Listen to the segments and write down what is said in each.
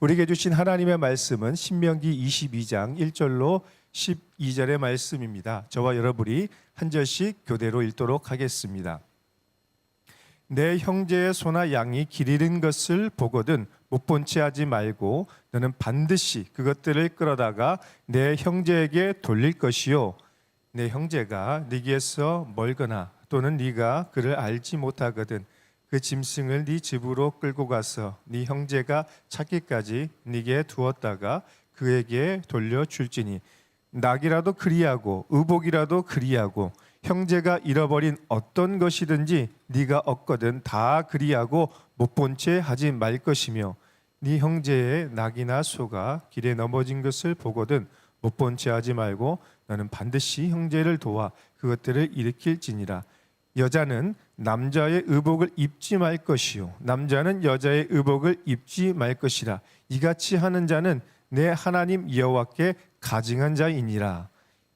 우리에게 주신 하나님의 말씀은 신명기 22장 1절로 12절의 말씀입니다. 저와 여러분이 한 절씩 교대로 읽도록 하겠습니다. 내 형제의 소나 양이 길 잃은 것을 보거든 못 본 채 하지 말고 너는 반드시 그것들을 끌어다가 내 형제에게 돌릴 것이요 내 형제가 네게서 멀거나 또는 네가 그를 알지 못하거든 그 짐승을 네 집으로 끌고 가서 네 형제가 찾기까지 네게 두었다가 그에게 돌려줄지니 낙이라도 그리하고 의복이라도 그리하고 형제가 잃어버린 어떤 것이든지 네가 얻거든 다 그리하고 못 본 채 하지 말 것이며 네 형제의 낙이나 소가 길에 넘어진 것을 보거든 못 본 채 하지 말고 너는 반드시 형제를 도와 그것들을 일으킬지니라. 여자는 남자의 의복을 입지 말 것이요 남자는 여자의 의복을 입지 말 것이라. 이같이 하는 자는 내 하나님 여호와께 가증한 자이니라.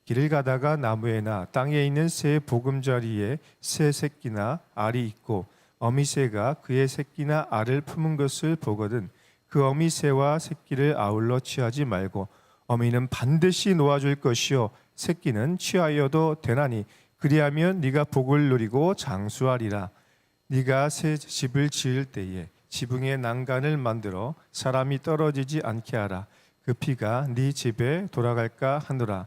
길을 가다가 나무에나 땅에 있는 새 보금자리에 새 새끼나 알이 있고 어미새가 그의 새끼나 알을 품은 것을 보거든 그 어미새와 새끼를 아울러 취하지 말고 어미는 반드시 놓아줄 것이요 새끼는 취하여도 되나니 그리하면 네가 복을 누리고 장수하리라. 네가 새 집을 지을 때에 지붕에 난간을 만들어 사람이 떨어지지 않게 하라. 그 피가 네 집에 돌아갈까 하노라.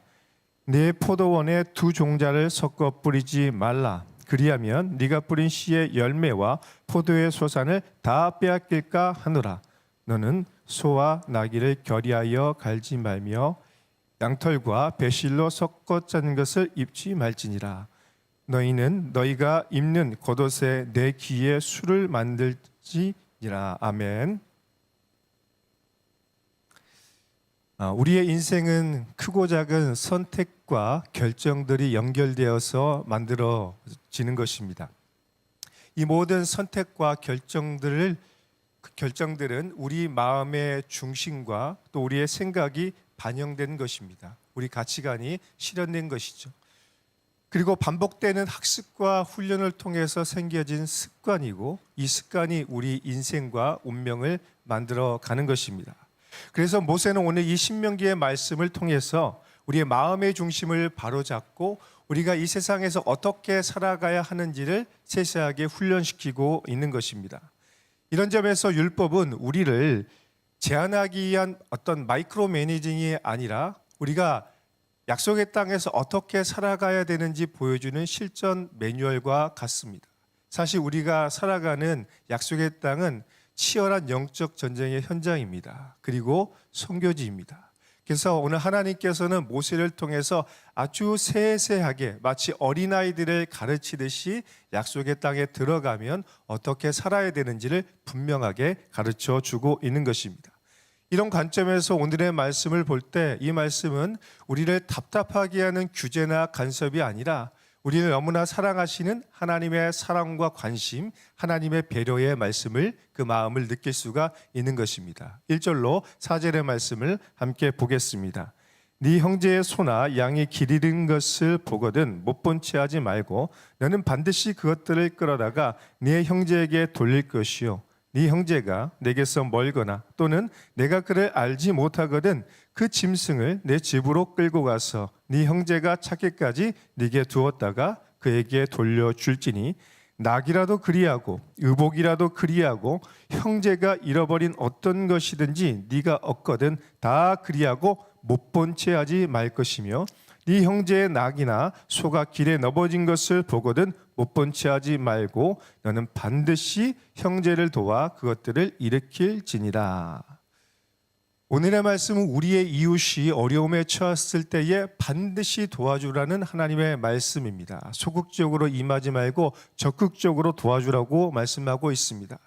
네 포도원에 두 종자를 섞어 뿌리지 말라. 그리하면 네가 뿌린 씨의 열매와 포도의 소산을 다 빼앗길까 하노라. 너는 소와 나귀를 결의하여 갈지 말며 양털과 배실로 섞어 짠 것을 입지 말지니라. 너희는 너희가 입는 겉옷에 내 귀에 술을 만들지니라. 아멘. 우리의 인생은 크고 작은 선택과 결정들이 연결되어서 만들어지는 것입니다. 이 모든 선택과 결정들은 우리 마음의 중심과 또 우리의 생각이 반영된 것입니다. 우리 가치관이 실현된 것이죠. 그리고 반복되는 학습과 훈련을 통해서 생겨진 습관이고 이 습관이 우리 인생과 운명을 만들어가는 것입니다. 그래서 모세는 오늘 이 신명기의 말씀을 통해서 우리의 마음의 중심을 바로잡고 우리가 이 세상에서 어떻게 살아가야 하는지를 세세하게 훈련시키고 있는 것입니다. 이런 점에서 율법은 우리를 제한하기 위한 어떤 마이크로 매니징이 아니라 우리가 약속의 땅에서 어떻게 살아가야 되는지 보여주는 실전 매뉴얼과 같습니다. 사실 우리가 살아가는 약속의 땅은 치열한 영적 전쟁의 현장입니다. 그리고 선교지입니다. 그래서 오늘 하나님께서는 모세를 통해서 아주 세세하게 마치 어린아이들을 가르치듯이 약속의 땅에 들어가면 어떻게 살아야 되는지를 분명하게 가르쳐 주고 있는 것입니다. 이런 관점에서 오늘의 말씀을 볼 때 이 말씀은 우리를 답답하게 하는 규제나 간섭이 아니라 우리를 너무나 사랑하시는 하나님의 사랑과 관심, 하나님의 배려의 말씀을 그 마음을 느낄 수가 있는 것입니다. 1절로 4절의 말씀을 함께 보겠습니다. 네 형제의 소나 양이 길 잃은 것을 보거든 못 본 채 하지 말고 너는 반드시 그것들을 끌어다가 네 형제에게 돌릴 것이요 네 형제가 내게서 멀거나 또는 내가 그를 알지 못하거든 그 짐승을 내 집으로 끌고 가서 네 형제가 찾기까지 네게 두었다가 그에게 돌려줄지니 낙이라도 그리하고 의복이라도 그리하고 형제가 잃어버린 어떤 것이든지 네가 얻거든 다 그리하고 못 본 채 하지 말 것이며 네 형제의 낙이나 소가 길에 넘어진 것을 보거든 못 본 채 하지 말고 너는 반드시 형제를 도와 그것들을 일으킬지니라. 오늘의 말씀은 우리의 이웃이 어려움에 처했을 때에 반드시 도와주라는 하나님의 말씀입니다. 소극적으로 임하지 말고 적극적으로 도와주라고 말씀하고 있습니다.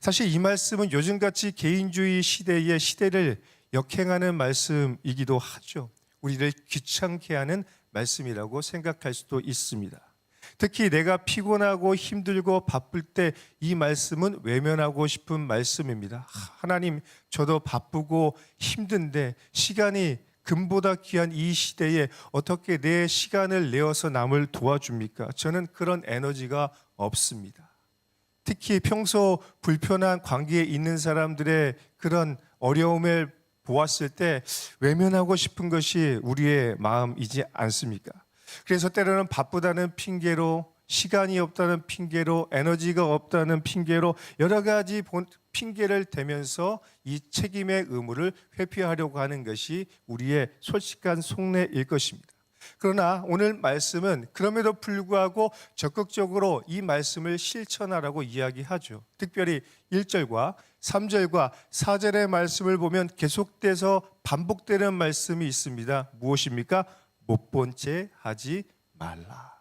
사실 이 말씀은 요즘같이 개인주의 시대의 시대를 역행하는 말씀이기도 하죠. 우리를 귀찮게 하는 말씀이라고 생각할 수도 있습니다. 특히 내가 피곤하고 힘들고 바쁠 때 이 말씀은 외면하고 싶은 말씀입니다. 하나님, 저도 바쁘고 힘든데 시간이 금보다 귀한 이 시대에 어떻게 내 시간을 내어서 남을 도와줍니까? 저는 그런 에너지가 없습니다. 특히 평소 불편한 관계에 있는 사람들의 그런 어려움을 보았을 때 외면하고 싶은 것이 우리의 마음이지 않습니까? 그래서 때로는 바쁘다는 핑계로, 시간이 없다는 핑계로, 에너지가 없다는 핑계로 여러 가지 핑계를 대면서 이 책임의 의무를 회피하려고 하는 것이 우리의 솔직한 속내일 것입니다. 그러나 오늘 말씀은 그럼에도 불구하고 적극적으로 이 말씀을 실천하라고 이야기하죠. 특별히 1절과 3절과 4절의 말씀을 보면 계속돼서 반복되는 말씀이 있습니다. 무엇입니까? 못 본 채 하지 말라.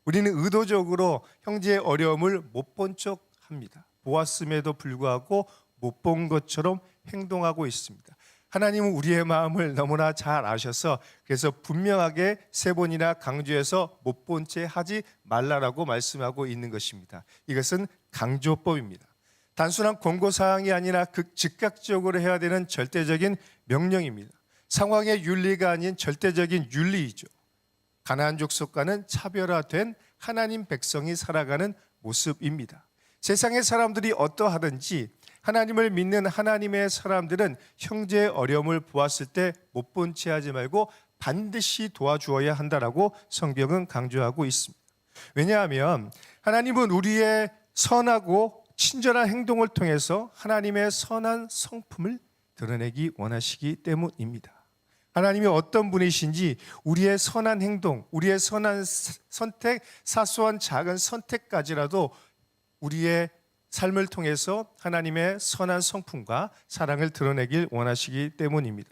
우리는 의도적으로 형제의 어려움을 못 본 척 합니다. 보았음에도 불구하고 못 본 것처럼 행동하고 있습니다. 하나님은 우리의 마음을 너무나 잘 아셔서 그래서 분명하게 3번이나 강조해서 못 본 채 하지 말라라고 말씀하고 있는 것입니다. 이것은 강조법입니다. 단순한 권고사항이 아니라 즉각적으로 해야 되는 절대적인 명령입니다. 상황의 윤리가 아닌 절대적인 윤리이죠. 가나안 족속과는 차별화된 하나님 백성이 살아가는 모습입니다. 세상의 사람들이 어떠하든지 하나님을 믿는 하나님의 사람들은 형제의 어려움을 보았을 때 못 본 채 하지 말고 반드시 도와주어야 한다라고 성경은 강조하고 있습니다. 왜냐하면 하나님은 우리의 선하고 친절한 행동을 통해서 하나님의 선한 성품을 드러내기 원하시기 때문입니다. 하나님이 어떤 분이신지 우리의 선한 행동, 우리의 선한 선택, 사소한 작은 선택까지라도 우리의 삶을 통해서 하나님의 선한 성품과 사랑을 드러내길 원하시기 때문입니다.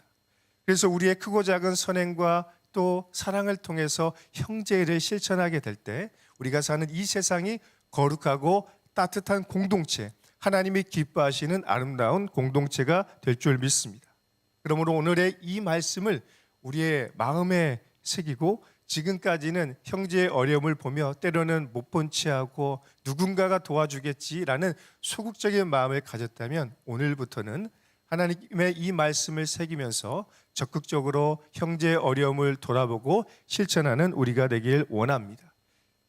그래서 우리의 크고 작은 선행과 또 사랑을 통해서 형제를 실천하게 될 때 우리가 사는 이 세상이 거룩하고 따뜻한 공동체, 하나님이 기뻐하시는 아름다운 공동체가 될 줄 믿습니다. 그러므로 오늘의 이 말씀을 우리의 마음에 새기고 지금까지는 형제의 어려움을 보며 때로는 못 본 채 하고 누군가가 도와주겠지라는 소극적인 마음을 가졌다면 오늘부터는 하나님의 이 말씀을 새기면서 적극적으로 형제의 어려움을 돌아보고 실천하는 우리가 되길 원합니다.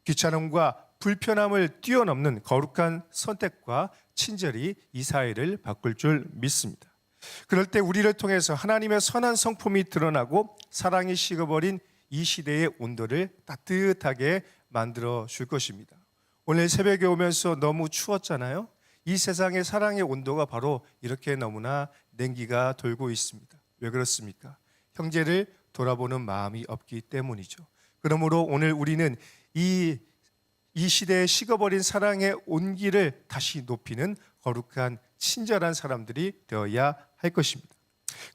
귀찮음과 불편함을 뛰어넘는 거룩한 선택과 친절이 이 사회를 바꿀 줄 믿습니다. 그럴 때 우리를 통해서 하나님의 선한 성품이 드러나고 사랑이 식어버린 이 시대의 온도를 따뜻하게 만들어 줄 것입니다. 오늘 새벽에 오면서 너무 추웠잖아요. 이 세상의 사랑의 온도가 바로 이렇게 너무나 냉기가 돌고 있습니다. 왜 그렇습니까? 형제를 돌아보는 마음이 없기 때문이죠. 그러므로 오늘 우리는 이 시대에 식어버린 사랑의 온기를 다시 높이는 거룩한 친절한 사람들이 되어야 할 것입니다.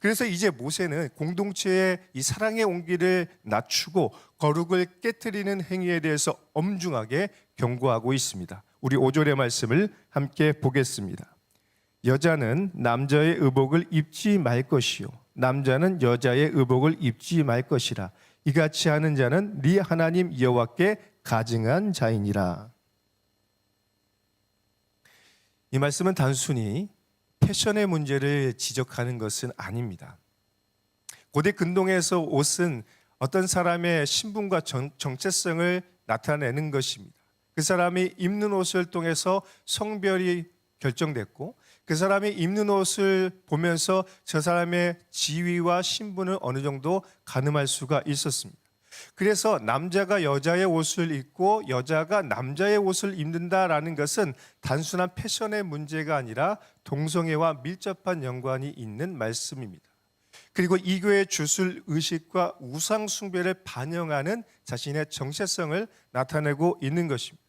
그래서 이제 모세는 공동체의 이 사랑의 온기를 낮추고 거룩을 깨트리는 행위에 대해서 엄중하게 경고하고 있습니다. 우리 5절의 말씀을 함께 보겠습니다. 여자는 남자의 의복을 입지 말 것이요 남자는 여자의 의복을 입지 말 것이라. 이같이 하는 자는 네 하나님 여호와께 가증한 자이니라. 이 말씀은 단순히 패션의 문제를 지적하는 것은 아닙니다. 고대 근동에서 옷은 어떤 사람의 신분과 정체성을 나타내는 것입니다. 그 사람이 입는 옷을 통해서 성별이 결정됐고 그 사람이 입는 옷을 보면서 저 사람의 지위와 신분을 어느 정도 가늠할 수가 있었습니다. 그래서 남자가 여자의 옷을 입고 여자가 남자의 옷을 입는다라는 것은 단순한 패션의 문제가 아니라 동성애와 밀접한 연관이 있는 말씀입니다. 그리고 이교의 주술 의식과 우상 숭배를 반영하는 자신의 정체성을 나타내고 있는 것입니다.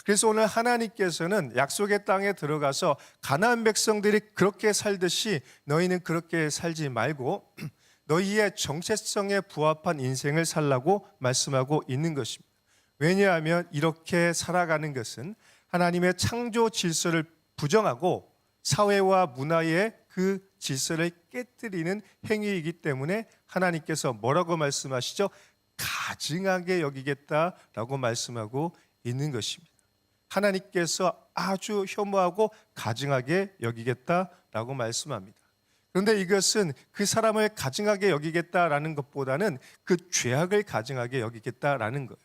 그래서 오늘 하나님께서는 약속의 땅에 들어가서 가나안 백성들이 그렇게 살듯이 너희는 그렇게 살지 말고 너희의 정체성에 부합한 인생을 살라고 말씀하고 있는 것입니다. 왜냐하면 이렇게 살아가는 것은 하나님의 창조 질서를 부정하고 사회와 문화의 그 질서를 깨뜨리는 행위이기 때문에 하나님께서 뭐라고 말씀하시죠? 가증하게 여기겠다라고 말씀하고 있는 것입니다. 하나님께서 아주 혐오하고 가증하게 여기겠다라고 말씀합니다. 그런데 이것은 그 사람을 가증하게 여기겠다라는 것보다는 그 죄악을 가증하게 여기겠다라는 거예요.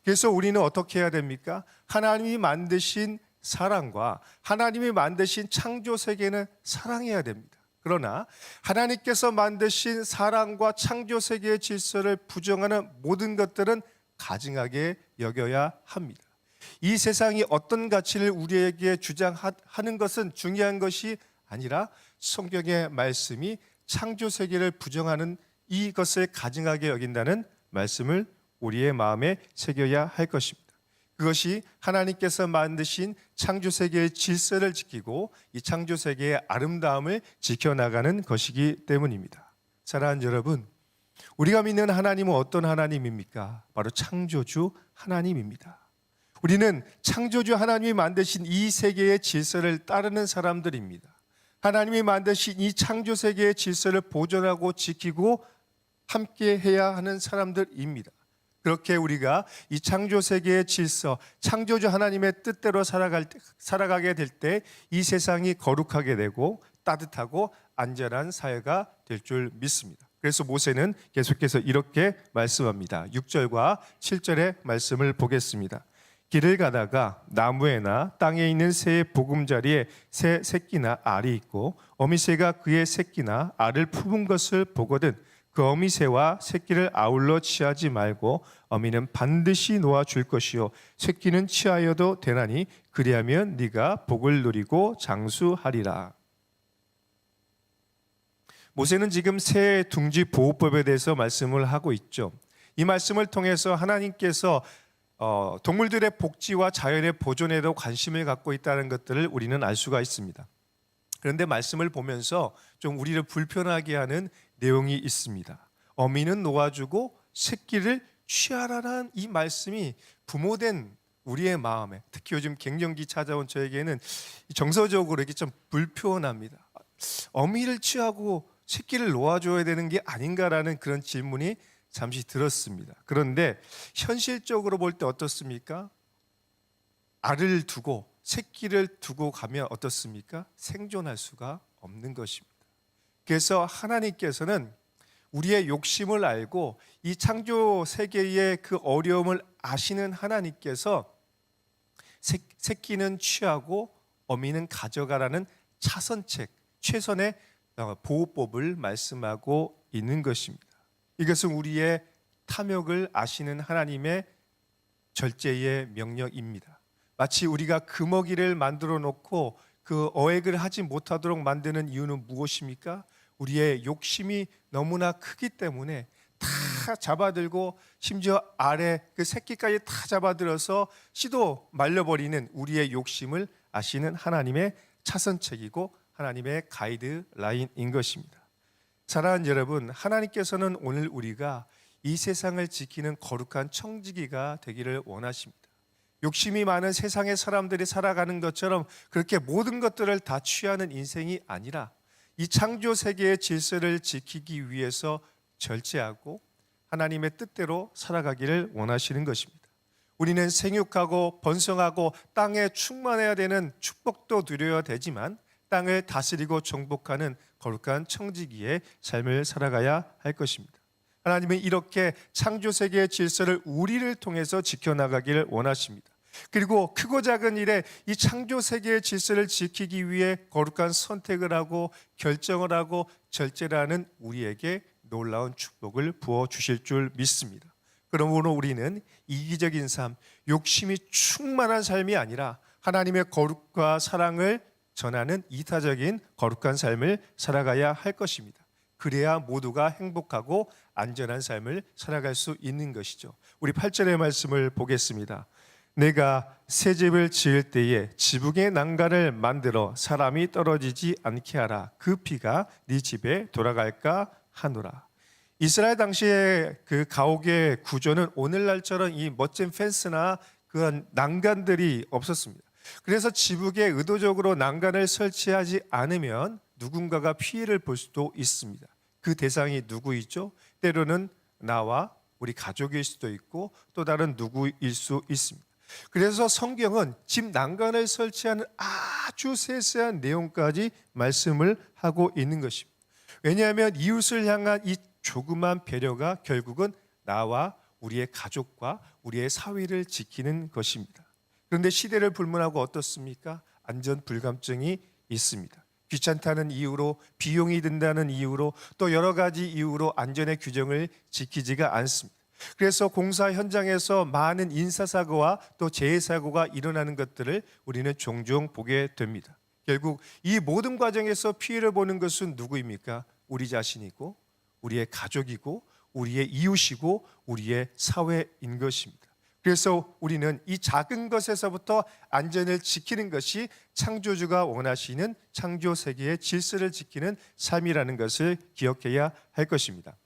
그래서 우리는 어떻게 해야 됩니까? 하나님이 만드신 사랑과 하나님이 만드신 창조 세계는 사랑해야 됩니다. 그러나 하나님께서 만드신 사랑과 창조 세계의 질서를 부정하는 모든 것들은 가증하게 여겨야 합니다. 이 세상이 어떤 가치를 우리에게 주장하는 것은 중요한 것이 아니라 성경의 말씀이 창조 세계를 부정하는 이것을 가증하게 여긴다는 말씀을 우리의 마음에 새겨야 할 것입니다. 그것이 하나님께서 만드신 창조 세계의 질서를 지키고 이 창조 세계의 아름다움을 지켜나가는 것이기 때문입니다. 사랑하는 여러분, 우리가 믿는 하나님은 어떤 하나님입니까? 바로 창조주 하나님입니다. 우리는 창조주 하나님이 만드신 이 세계의 질서를 따르는 사람들입니다. 하나님이 만드신 이 창조 세계의 질서를 보존하고 지키고 함께 해야 하는 사람들입니다. 그렇게 우리가 이 창조 세계의 질서, 창조주 하나님의 뜻대로 살아가게 될 때 이 세상이 거룩하게 되고 따뜻하고 안전한 사회가 될 줄 믿습니다. 그래서 모세는 계속해서 이렇게 말씀합니다. 6절과 7절의 말씀을 보겠습니다. 길을 가다가 나무에나 땅에 있는 새의 보금자리에 새 새끼나 알이 있고 어미새가 그의 새끼나 알을 품은 것을 보거든 그 어미새와 새끼를 아울러 취하지 말고 어미는 반드시 놓아줄 것이요 새끼는 취하여도 되나니 그리하면 네가 복을 누리고 장수하리라. 모세는 지금 새 둥지 보호법에 대해서 말씀을 하고 있죠. 이 말씀을 통해서 하나님께서 동물들의 복지와 자연의 보존에도 관심을 갖고 있다는 것들을 우리는 알 수가 있습니다. 그런데 말씀을 보면서 좀 우리를 불편하게 하는 내용이 있습니다. 어미는 놓아주고 새끼를 취하라는 이 말씀이 부모된 우리의 마음에, 특히 요즘 갱년기 찾아온 저에게는 정서적으로 이렇게 좀 불편합니다. 어미를 취하고 새끼를 놓아줘야 되는 게 아닌가라는 그런 질문이 잠시 들었습니다. 그런데 현실적으로 볼 때 어떻습니까? 알을 두고 새끼를 두고 가면 어떻습니까? 생존할 수가 없는 것입니다. 그래서 하나님께서는 우리의 욕심을 알고 이 창조 세계의 그 어려움을 아시는 하나님께서 새끼는 취하고 어미는 가져가라는 차선책, 최선의 보호법을 말씀하고 있는 것입니다. 이것은 우리의 탐욕을 아시는 하나님의 절제의 명령입니다. 마치 우리가 금어기를 만들어 놓고 그 어획을 하지 못하도록 만드는 이유는 무엇입니까? 우리의 욕심이 너무나 크기 때문에 다 잡아들고 심지어 아래 그 새끼까지 다 잡아들어서 씨도 말려버리는 우리의 욕심을 아시는 하나님의 차선책이고 하나님의 가이드라인인 것입니다. 사랑하는 여러분, 하나님께서는 오늘 우리가 이 세상을 지키는 거룩한 청지기가 되기를 원하십니다. 욕심이 많은 세상의 사람들이 살아가는 것처럼 그렇게 모든 것들을 다 취하는 인생이 아니라 이 창조 세계의 질서를 지키기 위해서 절제하고 하나님의 뜻대로 살아가기를 원하시는 것입니다. 우리는 생육하고 번성하고 땅에 충만해야 되는 축복도 누려야 되지만 땅을 다스리고 정복하는 거룩한 청지기의 삶을 살아가야 할 것입니다. 하나님은 이렇게 창조 세계의 질서를 우리를 통해서 지켜나가기를 원하십니다. 그리고 크고 작은 일에 이 창조 세계의 질서를 지키기 위해 거룩한 선택을 하고 결정을 하고 절제를 하는 우리에게 놀라운 축복을 부어주실 줄 믿습니다. 그러므로 우리는 이기적인 삶, 욕심이 충만한 삶이 아니라 하나님의 거룩과 사랑을 전하는 이타적인 거룩한 삶을 살아가야 할 것입니다. 그래야 모두가 행복하고 안전한 삶을 살아갈 수 있는 것이죠. 우리 8절의 말씀을 보겠습니다. 내가 새 집을 지을 때에 지붕의 난간을 만들어 사람이 떨어지지 않게 하라. 그 피가 네 집에 돌아갈까 하노라. 이스라엘 당시의 그 가옥의 구조는 오늘날처럼 이 멋진 펜스나 그런 난간들이 없었습니다. 그래서 지붕에 의도적으로 난간을 설치하지 않으면 누군가가 피해를 볼 수도 있습니다. 그 대상이 누구이죠? 때로는 나와 우리 가족일 수도 있고 또 다른 누구일 수 있습니다. 그래서 성경은 집 난간을 설치하는 아주 세세한 내용까지 말씀을 하고 있는 것입니다. 왜냐하면 이웃을 향한 이 조그만 배려가 결국은 나와 우리의 가족과 우리의 사회를 지키는 것입니다. 그런데 시대를 불문하고 어떻습니까? 안전 불감증이 있습니다. 귀찮다는 이유로, 비용이 든다는 이유로, 또 여러 가지 이유로 안전의 규정을 지키지가 않습니다. 그래서 공사 현장에서 많은 인사사고와 또 재해사고가 일어나는 것들을 우리는 종종 보게 됩니다. 결국 이 모든 과정에서 피해를 보는 것은 누구입니까? 우리 자신이고, 우리의 가족이고, 우리의 이웃이고, 우리의 사회인 것입니다. 그래서 우리는 이 작은 것에서부터 안전을 지키는 것이 창조주가 원하시는 창조 세계의 질서를 지키는 삶이라는 것을 기억해야 할 것입니다.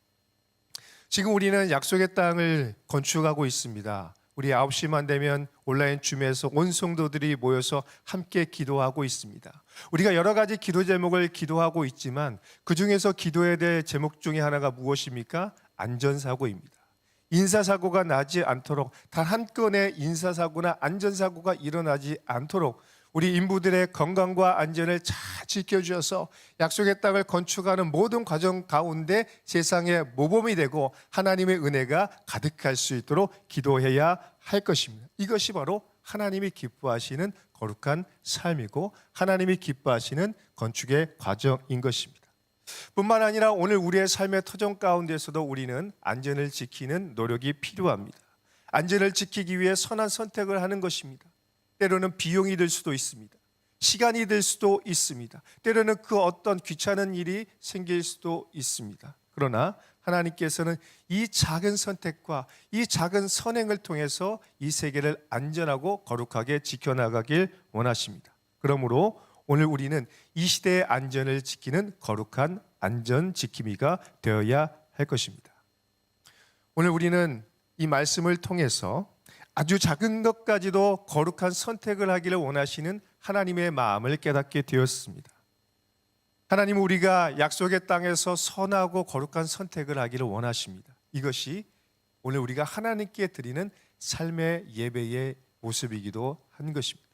지금 우리는 약속의 땅을 건축하고 있습니다. 우리 9시만 되면 온라인 줌에서 온 성도들이 모여서 함께 기도하고 있습니다. 우리가 여러 가지 기도 제목을 기도하고 있지만 그 중에서 기도해야 될 제목 중에 하나가 무엇입니까? 안전사고입니다. 인사사고가 나지 않도록, 단 한 건의 인사사고나 안전사고가 일어나지 않도록 우리 인부들의 건강과 안전을 잘 지켜주셔서 약속의 땅을 건축하는 모든 과정 가운데 세상의 모범이 되고 하나님의 은혜가 가득할 수 있도록 기도해야 할 것입니다. 이것이 바로 하나님이 기뻐하시는 거룩한 삶이고 하나님이 기뻐하시는 건축의 과정인 것입니다. 뿐만 아니라 오늘 우리의 삶의 터전 가운데서도 우리는 안전을 지키는 노력이 필요합니다. 안전을 지키기 위해 선한 선택을 하는 것입니다. 때로는 비용이 들 수도 있습니다. 시간이 들 수도 있습니다. 때로는 그 어떤 귀찮은 일이 생길 수도 있습니다. 그러나 하나님께서는 이 작은 선택과 이 작은 선행을 통해서 이 세계를 안전하고 거룩하게 지켜나가길 원하십니다. 그러므로 오늘 우리는 이 시대의 안전을 지키는 거룩한 안전 지킴이가 되어야 할 것입니다. 오늘 우리는 이 말씀을 통해서 아주 작은 것까지도 거룩한 선택을 하기를 원하시는 하나님의 마음을 깨닫게 되었습니다. 하나님은 우리가 약속의 땅에서 선하고 거룩한 선택을 하기를 원하십니다. 이것이 오늘 우리가 하나님께 드리는 삶의 예배의 모습이기도 한 것입니다.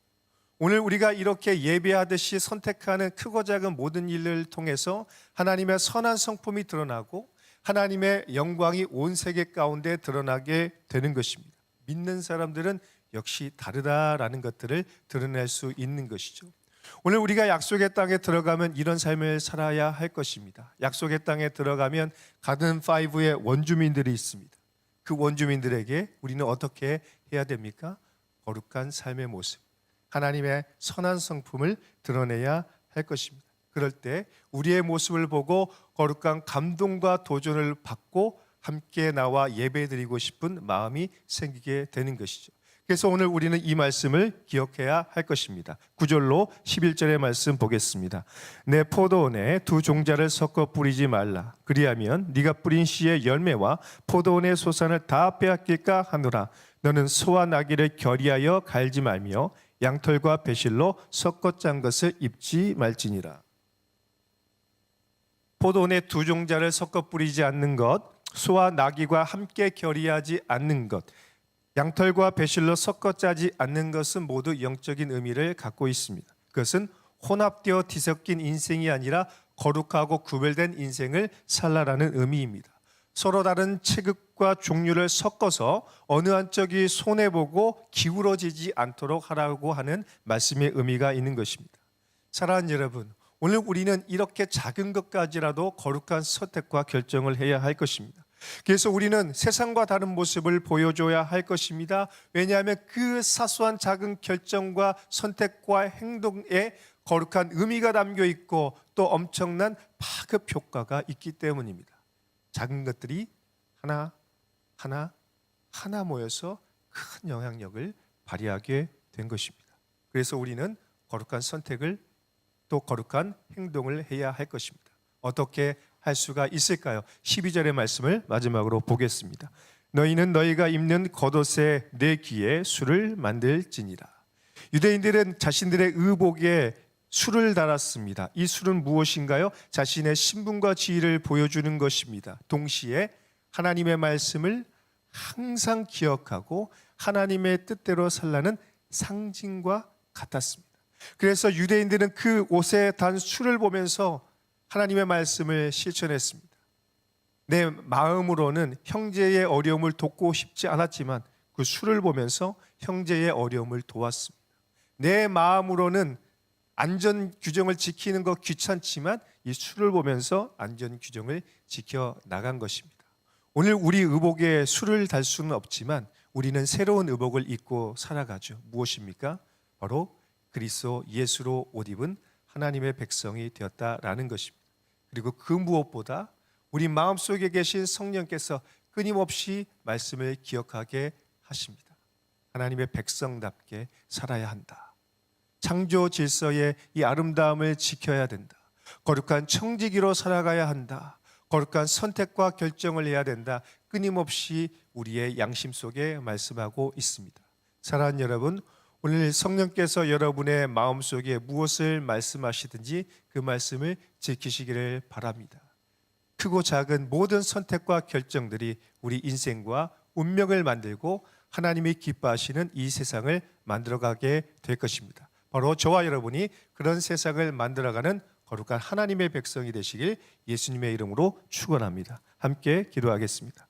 오늘 우리가 이렇게 예배하듯이 선택하는 크고 작은 모든 일을 통해서 하나님의 선한 성품이 드러나고 하나님의 영광이 온 세계 가운데 드러나게 되는 것입니다. 믿는 사람들은 역시 다르다라는 것들을 드러낼 수 있는 것이죠. 오늘 우리가 약속의 땅에 들어가면 이런 삶을 살아야 할 것입니다. 약속의 땅에 들어가면 가든5의 원주민들이 있습니다. 그 원주민들에게 우리는 어떻게 해야 됩니까? 거룩한 삶의 모습, 하나님의 선한 성품을 드러내야 할 것입니다. 그럴 때 우리의 모습을 보고 거룩한 감동과 도전을 받고 함께 나와 예배드리고 싶은 마음이 생기게 되는 것이죠. 그래서 오늘 우리는 이 말씀을 기억해야 할 것입니다. 9절로 11절의 말씀 보겠습니다. 내 포도원에 두 종자를 섞어 뿌리지 말라. 그리하면 네가 뿌린 씨의 열매와 포도원의 소산을 다 빼앗길까 하노라. 너는 소와 나귀를 결의하여 갈지 말며 양털과 배실로 섞어 짠 것을 입지 말지니라. 포도원에 두 종자를 섞어 뿌리지 않는 것, 소와 나귀가 함께 결의하지 않는 것, 양털과 배실로 섞어 짜지 않는 것은 모두 영적인 의미를 갖고 있습니다. 그것은 혼합되어 뒤섞인 인생이 아니라 거룩하고 구별된 인생을 살라라는 의미입니다. 서로 다른 체급과 종류를 섞어서 어느 한쪽이 손해보고 기울어지지 않도록 하라고 하는 말씀의 의미가 있는 것입니다. 사랑하는 여러분, 오늘 우리는 이렇게 작은 것까지라도 거룩한 선택과 결정을 해야 할 것입니다. 그래서 우리는 세상과 다른 모습을 보여줘야 할 것입니다. 왜냐하면 그 사소한 작은 결정과 선택과 행동에 거룩한 의미가 담겨 있고 또 엄청난 파급 효과가 있기 때문입니다. 작은 것들이 하나 모여서 큰 영향력을 발휘하게 된 것입니다. 그래서 우리는 거룩한 선택을 또 거룩한 행동을 해야 할 것입니다. 어떻게 할 수가 있을까요? 12절의 말씀을 마지막으로 보겠습니다. 너희는 너희가 입는 겉옷에 내 귀에 술을 만들지니라. 유대인들은 자신들의 의복에 술을 달았습니다. 이 술은 무엇인가요? 자신의 신분과 지위를 보여주는 것입니다. 동시에 하나님의 말씀을 항상 기억하고 하나님의 뜻대로 살라는 상징과 같았습니다. 그래서 유대인들은 그 옷에 단 술을 보면서 하나님의 말씀을 실천했습니다. 내 마음으로는 형제의 어려움을 돕고 싶지 않았지만 그 술을 보면서 형제의 어려움을 도왔습니다. 내 마음으로는 안전 규정을 지키는 거 귀찮지만 이 술을 보면서 안전 규정을 지켜 나간 것입니다. 오늘 우리 의복에 술을 달 수는 없지만 우리는 새로운 의복을 입고 살아가죠. 무엇입니까? 바로 그리스도 예수로 옷 입은 하나님의 백성이 되었다라는 것입니다. 그리고 그 무엇보다 우리 마음속에 계신 성령께서 끊임없이 말씀을 기억하게 하십니다. 하나님의 백성답게 살아야 한다. 창조 질서의 이 아름다움을 지켜야 된다. 거룩한 청지기로 살아가야 한다. 거룩한 선택과 결정을 해야 된다. 끊임없이 우리의 양심 속에 말씀하고 있습니다. 사랑하는 여러분, 오늘 성령께서 여러분의 마음속에 무엇을 말씀하시든지 그 말씀을 지키시기를 바랍니다. 크고 작은 모든 선택과 결정들이 우리 인생과 운명을 만들고 하나님이 기뻐하시는 이 세상을 만들어가게 될 것입니다. 바로 저와 여러분이 그런 세상을 만들어가는 거룩한 하나님의 백성이 되시길 예수님의 이름으로 축원합니다. 함께 기도하겠습니다.